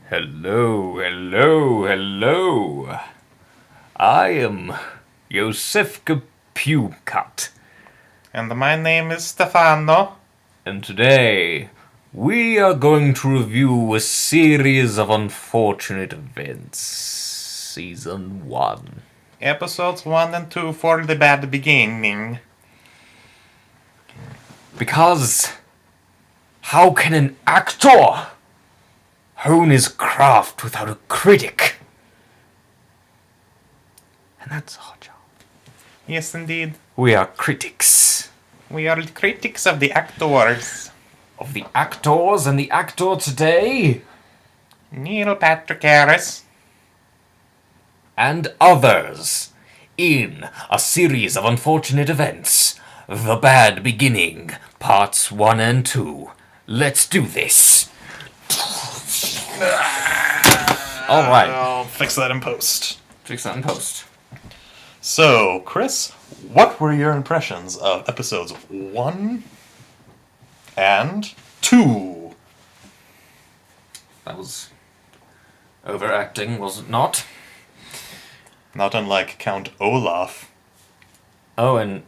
Hello, hello, hello. I am Yosef Pucat, And my name is Stefano. and today we are going to review a series of unfortunate events. Season 1. Episodes 1 and 2 for the bad beginning. Because how can an actor hone his craft without a critic? And that's our job. Yes, indeed. We are critics. We are critics of the actors. Of the actors, and the actor today, Neil Patrick Harris. and others, in a series of unfortunate events. The Bad Beginning, Parts 1 and 2. Let's do this. Alright. I'll fix that in post. Fix that in post. So, Chris, what were your impressions of episodes 1 and 2? That was overacting, was it not? Not unlike Count Olaf. Oh, and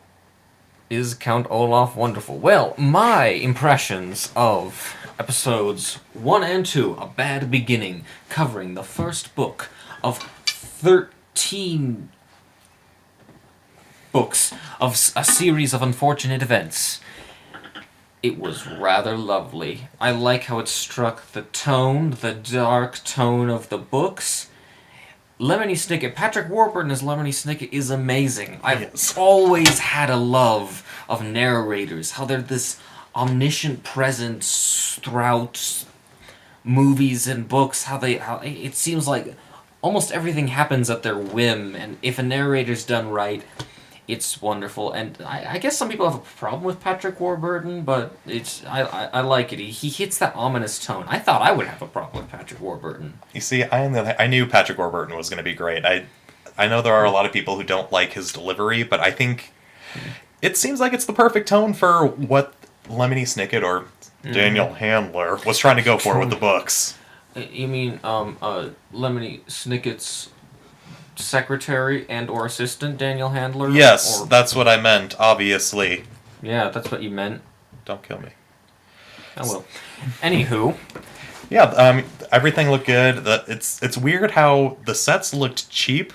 is Count Olaf wonderful? Well, my impressions of episodes 1 and 2, A Bad Beginning, covering the first book of 13 books of a series of unfortunate events. It was rather lovely. I like how it struck the tone, the dark tone of the books. Lemony Snicket, Patrick Warburton as Lemony Snicket is amazing. I've Yes. always had a love of narrators, how they're this omniscient presence throughout movies and books, how it seems like almost everything happens at their whim, and if a narrator's done right, it's wonderful. And I guess some people have a problem with Patrick Warburton, but I like it. He hits that ominous tone. I thought I would have a problem with Patrick Warburton. You see, I knew Patrick Warburton was going to be great. I know there are a lot of people who don't like his delivery, but I think it seems like it's the perfect tone for what Lemony Snicket or Daniel Handler was trying to go for with the books. You mean Lemony Snicket's secretary and or assistant, Daniel Handler? Yes, Or, that's what I meant, obviously. yeah, that's what you meant. Don't kill me. I will. Anywho, Yeah, everything looked good. It's weird how the sets looked cheap,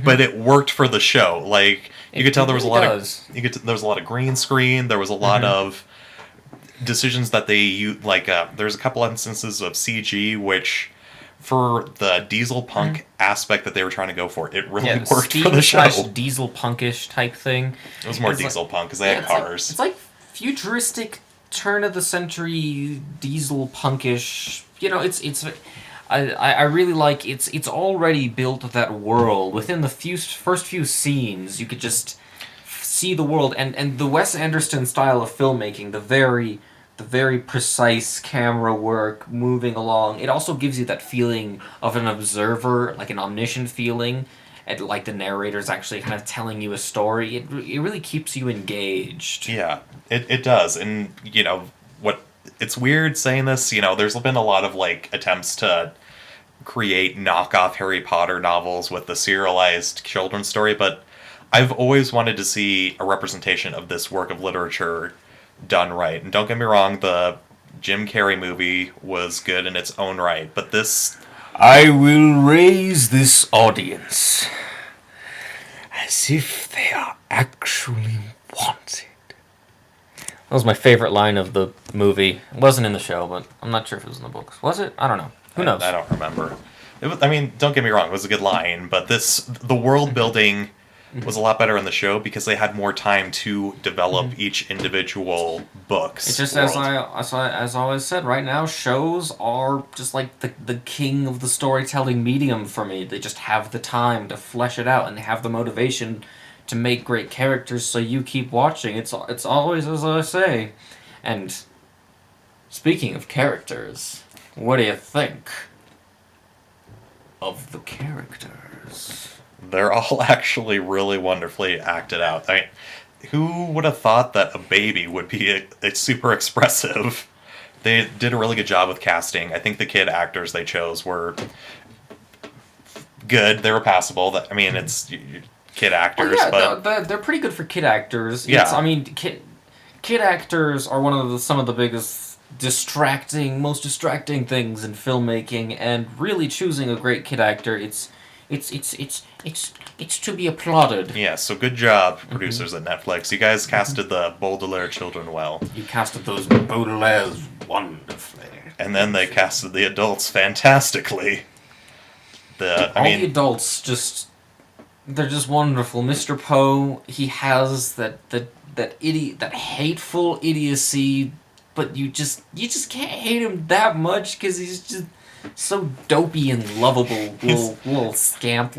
but it worked for the show. Like you could tell there was a lot of there was a lot of green screen. There was a lot of decisions that they used. Like there's a couple instances of CG which, for the diesel punk aspect that they were trying to go for, it really worked for the show. Diesel punkish type thing. It was more diesel punk because they had cars. It's like futuristic turn of the century diesel punkish. You know, it's. I really like it's already built that world within the first few scenes. You could just see the world and the Wes Anderson style of filmmaking, the very precise camera work moving along. It also gives you that feeling of an observer, like an omniscient feeling, and like the narrator's actually kind of telling you a story. It really keeps you engaged. Yeah, it does. And, it's weird saying this, there's been a lot of, attempts to create knockoff Harry Potter novels with the serialized children's story, but I've always wanted to see a representation of this work of literature done right. And don't get me wrong, the Jim Carrey movie was good in its own right, but this... I will raise this audience as if they are actually wanted. That was my favorite line of the movie. It wasn't in the show, but I'm not sure if it was in the books. Was it? I don't know. Who knows? I don't remember. Don't get me wrong, it was a good line, but the world building was a lot better in the show because they had more time to develop each individual book's It's just world. as I always said. Right now, shows are just like the king of the storytelling medium for me. They just have the time to flesh it out, and they have the motivation to make great characters. So you keep watching. It's always as I say. And speaking of characters, what do you think of the characters? They're all actually really wonderfully acted out. Who would have thought that a baby would be a super expressive They did a really good job with casting. I think the kid actors they chose were good. They were passable. I mean, it's kid actors, but they're pretty good for kid actors. Yeah. I mean, kid actors are some of the biggest most distracting things in filmmaking, and really choosing a great kid actor, it's to be applauded. Yeah, so good job, producers at Netflix. You guys casted the Baudelaire children well. You casted those Baudelaires wonderfully. And then they casted the adults fantastically. The adults they're just wonderful. Mr. Poe, he has that hateful idiocy, but you just can't hate him that much because he's just so dopey and lovable, little scamp.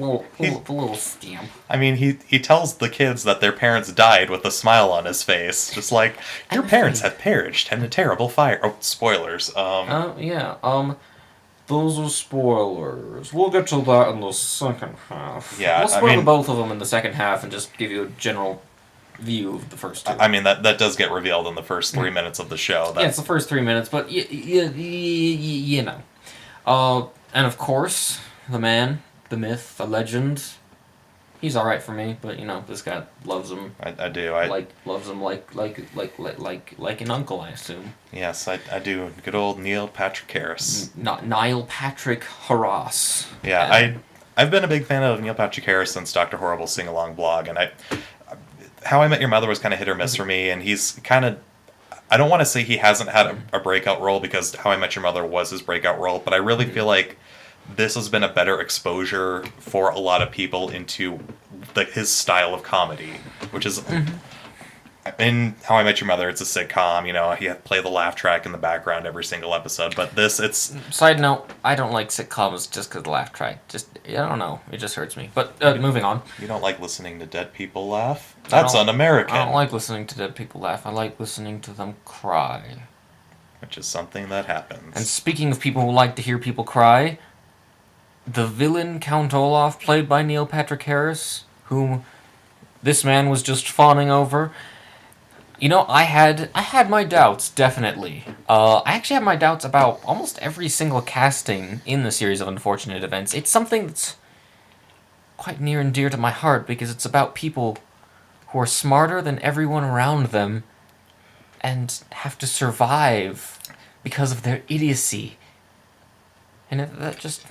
I mean, he tells the kids that their parents died with a smile on his face, just like your parents have perished in a terrible fire. Oh, spoilers. Those are spoilers. We'll get to that in the second half. Yeah, we'll spoil both of them in the second half and just give you a general view of the first two. I mean, that does get revealed in the first 3 minutes of the show. Yeah, it's the first 3 minutes, but you know. And of course, the man, the myth, the legend. He's all right for me, but this guy loves him. I do. Loves him like an uncle, I assume. Yes, I do. Good old Neil Patrick Harris. Not Neil Patrick Harris. Yeah, I've been a big fan of Neil Patrick Harris since Dr. Horrible's sing-along blog, and How I Met Your Mother was kind of hit or miss for me, and he's kind of. I don't want to say he hasn't had a breakout role because How I Met Your Mother was his breakout role, but I really feel like this has been a better exposure for a lot of people into his style of comedy, which is in How I Met Your Mother, it's a sitcom. He had to play the laugh track in the background every single episode, but it's. Side note: I don't like sitcoms just because the laugh track. I don't know. It just hurts me. But moving on. You don't like listening to dead people laugh? That's un-American. I don't like listening to dead people laugh. I like listening to them cry. Which is something that happens. And speaking of people who like to hear people cry, the villain Count Olaf, played by Neil Patrick Harris, whom this man was just fawning over. I had my doubts, definitely. I actually had my doubts about almost every single casting in the series of Unfortunate Events. It's something that's quite near and dear to my heart because it's about people who are smarter than everyone around them and have to survive because of their idiocy. And that just...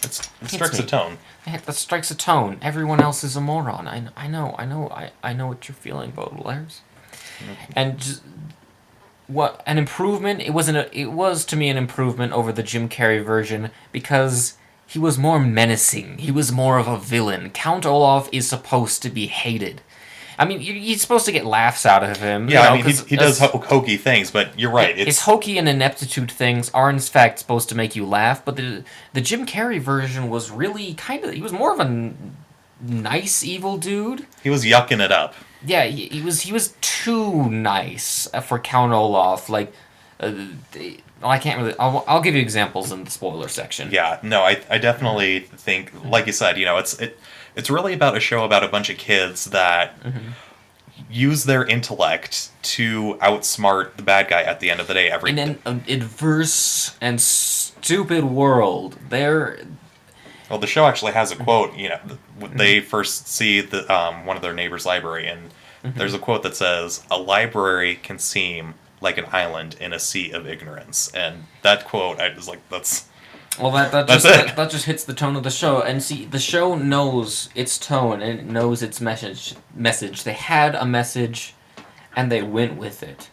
It strikes a tone. That strikes a tone. Everyone else is a moron. I know what you're feeling, Baudelaires. And just, what an improvement! It was to me an improvement over the Jim Carrey version because he was more menacing. He was more of a villain. Count Olaf is supposed to be hated. I mean, you're supposed to get laughs out of him. Yeah, he does hokey things, but you're right. His hokey and ineptitude things are in fact supposed to make you laugh, but the Jim Carrey version was really he was more of a nice evil dude. He was yucking it up. Yeah, he was too nice for Count Olaf. I can't really. I'll give you examples in the spoiler section. Yeah, no, I definitely think, like you said, it's really about a show about a bunch of kids that use their intellect to outsmart the bad guy at the end of the day. In an adverse and stupid world, Well, the show actually has a quote. They first see one of their neighbor's library, and there's a quote that says, "A library can seem like an island in a sea of ignorance." And that quote, I was like, that's. Well, that just hits the tone of the show, and see, the show knows its tone and it knows its message. They had a message, and they went with it.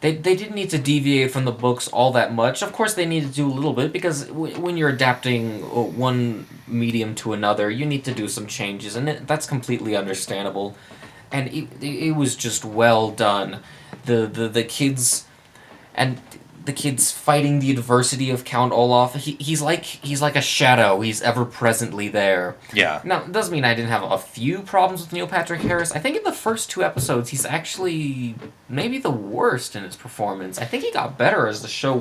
They didn't need to deviate from the books all that much. Of course, they need to do a little bit, because when you're adapting one medium to another, you need to do some changes, and that's completely understandable. And it was just well done. The kids... And the kids fighting the adversity of Count Olaf. He's like a shadow. He's ever presently there. Yeah. Now, it doesn't mean I didn't have a few problems with Neil Patrick Harris. I think in the first 2 episodes, he's actually maybe the worst in his performance. I think he got better as the show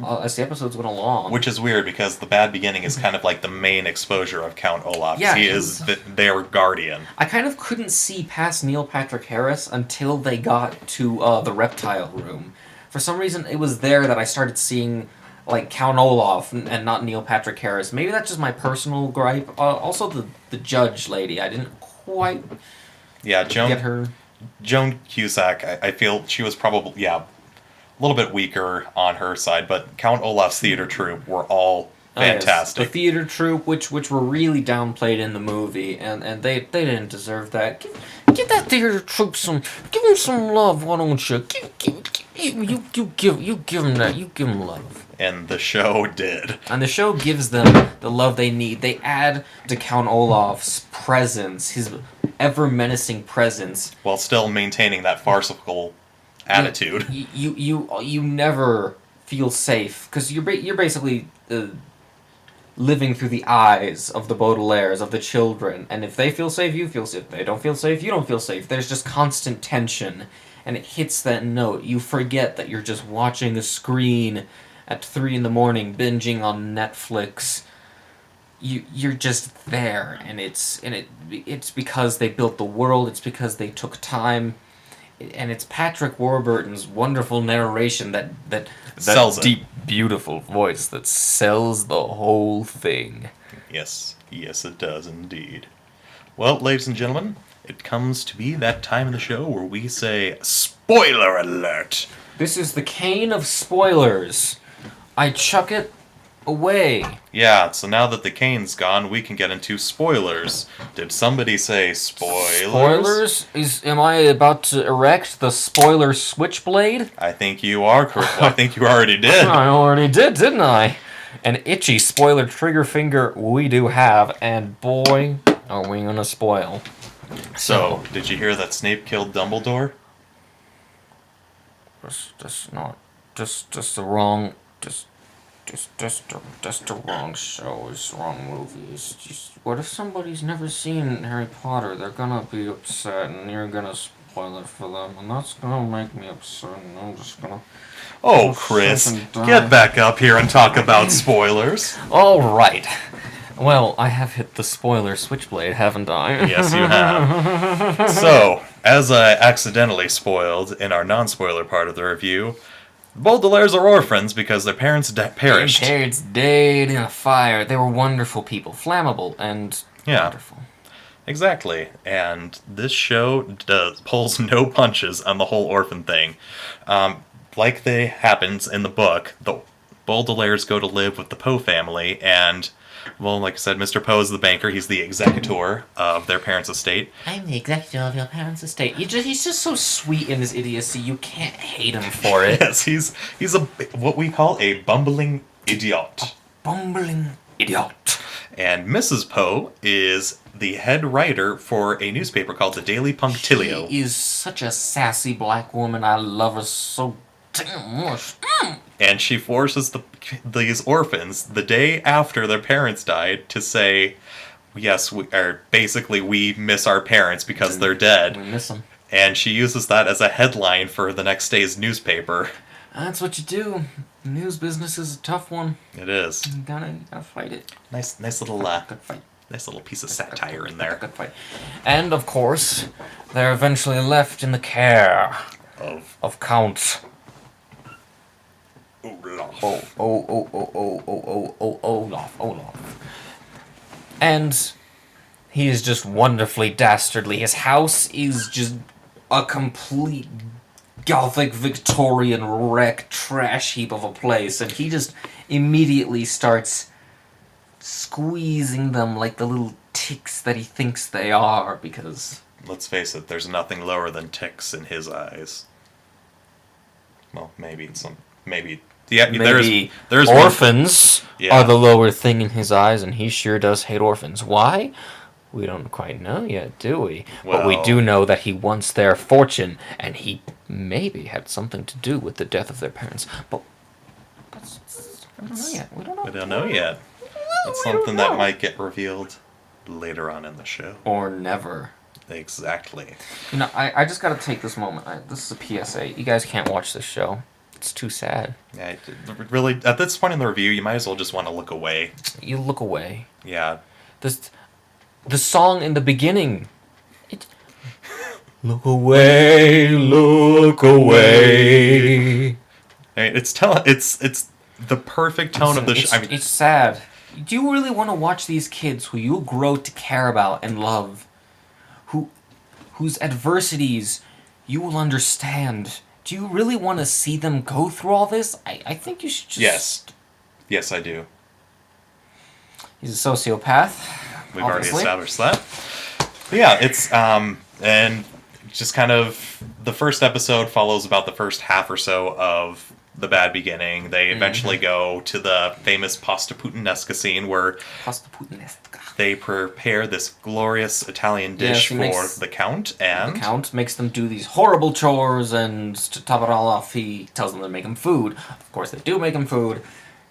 as the episodes went along. Which is weird, because the bad beginning is kind of like the main exposure of Count Olaf. Yeah, he is their guardian. I kind of couldn't see past Neil Patrick Harris until they got to the reptile room, For some reason, it was there that I started seeing, like, Count Olaf and not Neil Patrick Harris. Maybe that's just my personal gripe. Also, the judge lady. I didn't quite get her. Joan Cusack, I feel she was probably, a little bit weaker on her side, but Count Olaf's theater troupe were all fantastic. The theater troupe, which were really downplayed in the movie, and they didn't deserve that. Give that theater troupe give them some love, why don't you? You give them that, you give them love. And the show did. And the show gives them the love they need. They add to Count Olaf's presence, his ever menacing presence, while still maintaining that farcical attitude. You never feel safe because you're basically living through the eyes of the Baudelaires, of the children, and if they feel safe, you feel safe. If they don't feel safe, you don't feel safe. There's just constant tension, and it hits that note. You forget that you're just watching a screen at 3 a.m, binging on Netflix. You're just there, and it's because they built the world. It's because they took time, and it's Patrick Warburton's wonderful narration that sells deep, beautiful voice that sells the whole thing. Yes, it does indeed. Well, ladies and gentlemen, it comes to be that time of the show where we say spoiler alert. This is the cane of spoilers. I chuck it away. Yeah, so now that the cane's gone, we can get into spoilers. Did somebody say spoilers? Spoilers? Am I about to erect the spoiler switchblade? I think you are correct. I think you already did. I already did, didn't I? An itchy spoiler trigger finger we do have, and boy, are we gonna spoil. So, did you hear that Snape killed Dumbledore? Just the wrong show. It's the wrong movie. It's just, what if somebody's never seen Harry Potter? They're gonna be upset, and you're gonna spoil it for them, and that's gonna make me upset, and I'm just gonna... Oh, Chris, get back up here and talk about spoilers. All right. Well, I have hit the spoiler switchblade, haven't I? Yes, you have. So, as I accidentally spoiled in our non-spoiler part of the review, Baudelaires are orphans because their parents perished. Their parents died in a fire. They were wonderful people, flammable and wonderful. Exactly. And this show pulls no punches on the whole orphan thing. Like happens in the book, the Baudelaires go to live with the Poe family, and, well, like I said, Mr. Poe is the banker. He's the executor of their parents' estate. I'm the executor of your parents' estate. He's just so sweet in his idiocy. You can't hate him for it. Yes, he's what we call a bumbling idiot. A bumbling idiot. And Mrs. Poe is the head writer for a newspaper called the Daily Punctilio. She is such a sassy black woman. I love her so damn much. And she forces these orphans, the day after their parents died, to say, yes, we miss our parents because they're dead. We miss them. And she uses that as a headline for the next day's newspaper. That's what you do. The news business is a tough one. It is. You gotta fight it. Nice little good fight. Nice little piece of satire in there. Good fight. And of course, they're eventually left in the care of Count Olaf. Olaf. And he is just wonderfully dastardly. His house is just a complete Gothic Victorian wreck trash heap of a place, and he just immediately starts squeezing them like the little ticks that he thinks they are, because... Let's face it, there's nothing lower than ticks in his eyes. Well, maybe. Yeah, maybe there's orphans are the lower thing in his eyes, and he sure does hate orphans. Why? We don't quite know yet, do we? Well, but we do know that he wants their fortune, and he maybe had something to do with the death of their parents. But we don't know yet. We don't know yet. It's something that might get revealed later on in the show. Or never. Exactly. You know, I just gotta take this moment. This is a PSA. You guys can't watch this show. It's too sad. Yeah, really, at this point in the review, you might as well just want to look away. You look away. Yeah. The song in the beginning. Look away, look away. I mean, it's the perfect tone of the show. I mean, it's sad. Do you really want to watch these kids who you'll grow to care about and love, whose adversities you will understand? Do you really want to see them go through all this? I think you should just... Yes, I do. He's a sociopath. We've already established that. But yeah, it's and just kind of the first episode follows about the first half or so of the bad beginning. They eventually go to the famous pasta puttanesca scene where they prepare this glorious Italian dish for the Count, and the Count makes them do these horrible chores, and to top it all off, he tells them to make him food. Of course, they do make him food,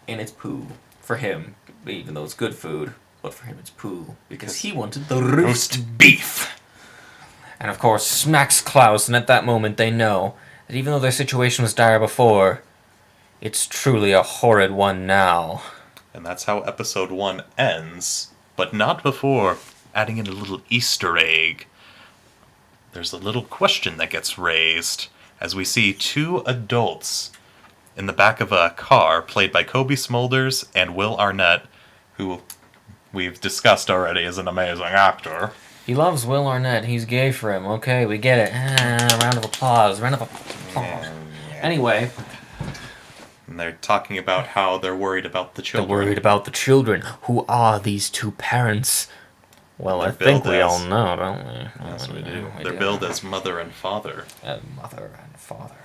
and it's poo for him, even though it's good food. But for him, it's poo because he wanted the roast beef. And of course, smacks Klaus, and at that moment, they know that even though their situation was dire before, it's truly a horrid one now. And that's how episode 1 ends, but not before adding in a little Easter egg. There's a little question that gets raised as we see 2 adults in the back of a car played by Kobe Smulders and Will Arnett, who we've discussed already as an amazing actor. He loves Will Arnett. He's gay for him. Okay, we get it. Round of applause. Anyway... And they're talking about how they're worried about the children. They're worried about the children. Who are these 2 parents? Well, I think we all know, don't we? Yes, we do. They're billed as mother and father. Mother and father.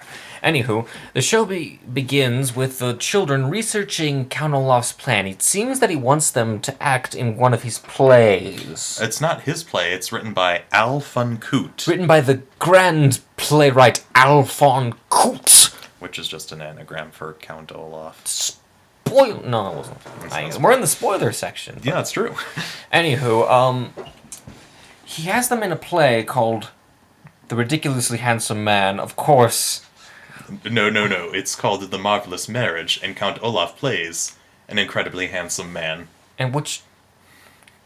Anywho, the show begins with the children researching Count Olaf's plan. It seems that he wants them to act in one of his plays. It's not his play. It's written by Al van Coot. Written by the grand playwright Al van Coot. Which is just an anagram for Count Olaf. No, it wasn't. Nice. We're in the spoiler section. Yeah, that's true. Anywho, he has them in a play called The Ridiculously Handsome Man. Of course... No. It's called The Marvelous Marriage, and Count Olaf plays an incredibly handsome man. And which...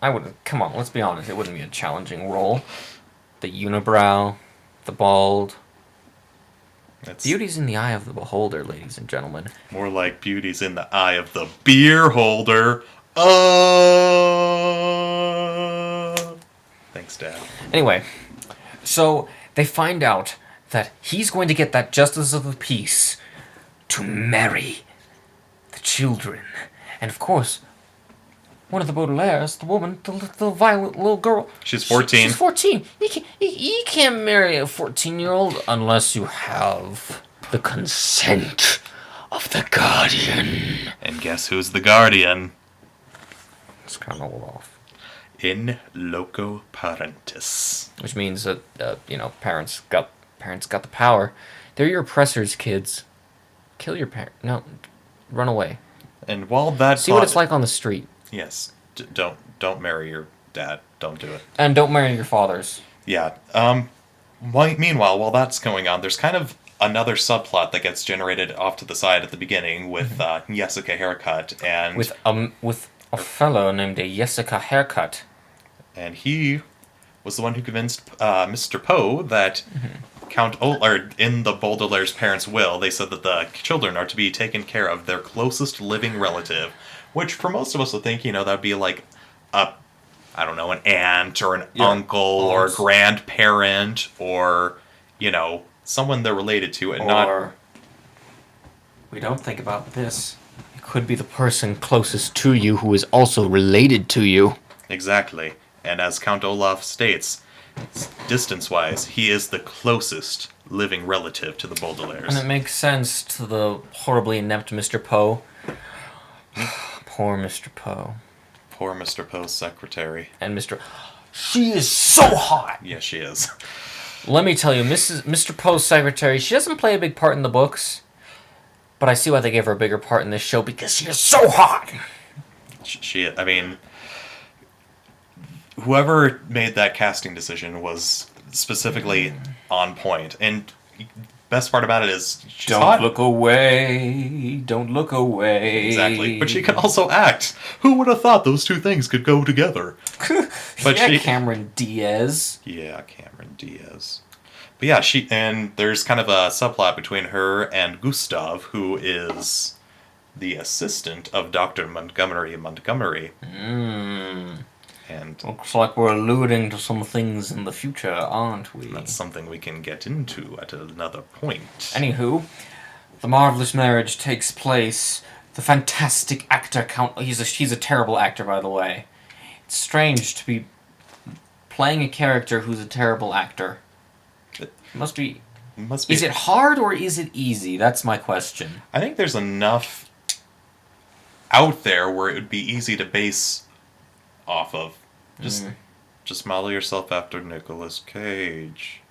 Come on, let's be honest. It wouldn't be a challenging role. The unibrow, the bald... Beauty's in the eye of the beholder, ladies and gentlemen. More like beauty's in the eye of the beer holder. Thanks, Dad. Anyway, so they find out that he's going to get that justice of the peace to marry the children. And of course, one of the Baudelaires, the woman, the violent little girl. She's 14. She's 14. You can't marry a 14-year-old unless you have the consent of the guardian. And guess who's the guardian? It's Count Olaf. In loco parentis. Which means that, parents got the power. They're your oppressors, kids. Kill your parent. No, run away. And while that... See what it's like on the street. Yes. Don't marry your dad. Don't do it. And don't marry your fathers. Yeah. Meanwhile, while that's going on, there's kind of another subplot that gets generated off to the side at the beginning with Jessica Haircut and... With a fellow named Jessica Haircut. And he was the one who convinced Mr. Poe that in the Baudelaire's parents' will, they said that the children are to be taken care of their closest living relative. Which for most of us would think, that'd be like an aunt or an uncle or a grandparent or, someone they're related to and not... We don't think about this. It could be the person closest to you who is also related to you. Exactly. And as Count Olaf states, distance-wise, he is the closest living relative to the Baudelaires. And it makes sense to the horribly inept Mr. Poe. Poor Mr. Poe. Poor Mr. Poe's secretary. And She is so hot! Yes, she is. Let me tell you, Mr. Poe's secretary, she doesn't play a big part in the books, but I see why they gave her a bigger part in this show, because she is so hot! Whoever made that casting decision was specifically on point. And best part about it is she's hot. Don't look away. Don't look away. Exactly. But she can also act. Who would have thought those 2 things could go together? But Cameron Diaz. Yeah, Cameron Diaz. But yeah, there's kind of a subplot between her and Gustav, who is the assistant of Dr. Montgomery. And looks like we're alluding to some things in the future, aren't we? that's something we can get into at another point. Anywho, the marvelous marriage takes place. The fantastic actor count. He's a terrible actor, by the way. It's strange to be playing a character who's a terrible actor. It must be. Is it hard or is it easy? That's my question. I think there's enough out there where it would be easy to base off of. Just model yourself after Nicolas Cage.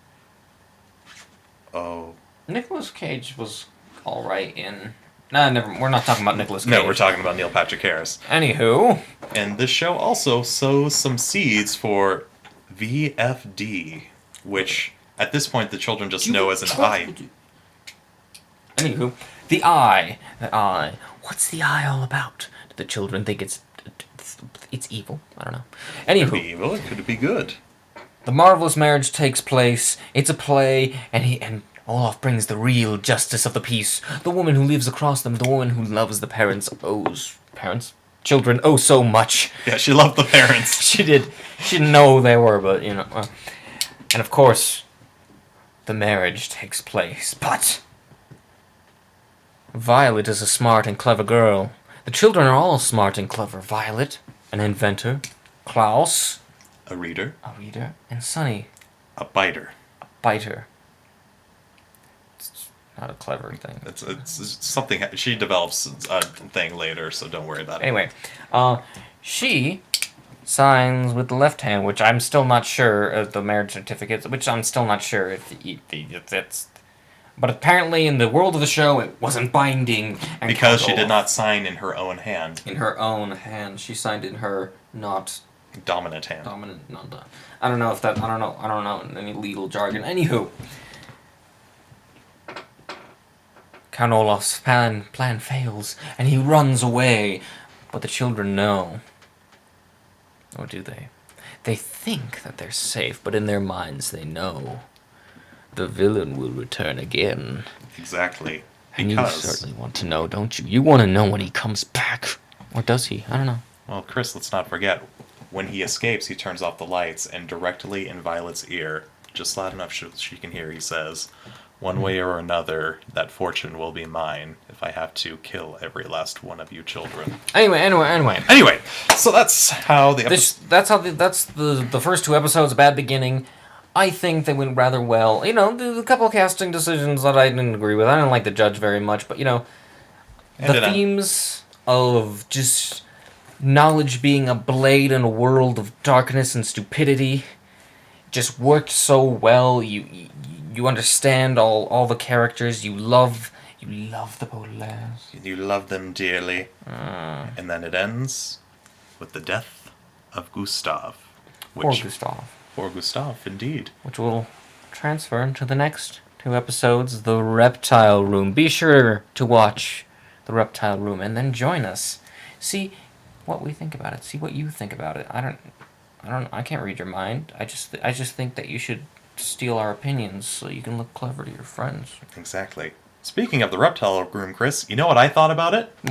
Oh. Nicolas Cage was alright in... Nah, never. We're not talking about Nicolas Cage. No, we're talking about Neil Patrick Harris. Anywho. And this show also sows some seeds for VFD, which at this point the children just know as an eye. Anywho, the eye. The eye. What's the eye all about? Do the children think it's evil? I don't know. Anywho. It could be evil, it could be good. The marvelous marriage takes place. It's a play, and Olaf brings the real justice of the peace. The woman who lives across them, the woman who loves the children so much. Yeah, she loved the parents. She did. She didn't know who they were, but, you know. And of course, the marriage takes place. But Violet is a smart and clever girl. The children are all smart and clever. Violet, an inventor. Klaus, a reader. And Sonny, a biter. It's not a clever thing. It's something she develops a thing later, so don't worry about it. Anyway, she signs with the left hand, which I'm still not sure of the marriage certificates, which I'm still not sure if it's. But apparently, in the world of the show, it wasn't binding. Because she did not sign in her own hand. In her own hand, she signed in her not dominant hand. I don't know any legal jargon. Anywho, Count Olaf's plan fails, and he runs away. But the children know. Or do they? They think that they're safe, but in their minds they know. The villain will return again. Exactly. And you certainly want to know, don't you? You want to know when he comes back. Or does he? I don't know. Well, Chris, let's not forget. When he escapes, he turns off the lights, and directly in Violet's ear, just loud enough she can hear, he says, "One way or another, that fortune will be mine if I have to kill every last one of you children." Anyway, so that's how the that's the first two episodes. A bad beginning. I think they went rather well. You know, the couple of casting decisions that I didn't agree with. I didn't like the judge very much, but, you know, the themes of just knowledge being a blade in a world of darkness and stupidity just worked so well. You understand all the characters. You love the Baudelaires. You love them dearly. And then it ends with the death of Gustav. Poor Gustav, indeed. Which will transfer into the next two episodes, The Reptile Room. Be sure to watch The Reptile Room and then join us. See what we think about it. See what you think about it. I can't read your mind. I just think that you should steal our opinions so you can look clever to your friends. Exactly. Speaking of The Reptile Room, Chris, you know what I thought about it?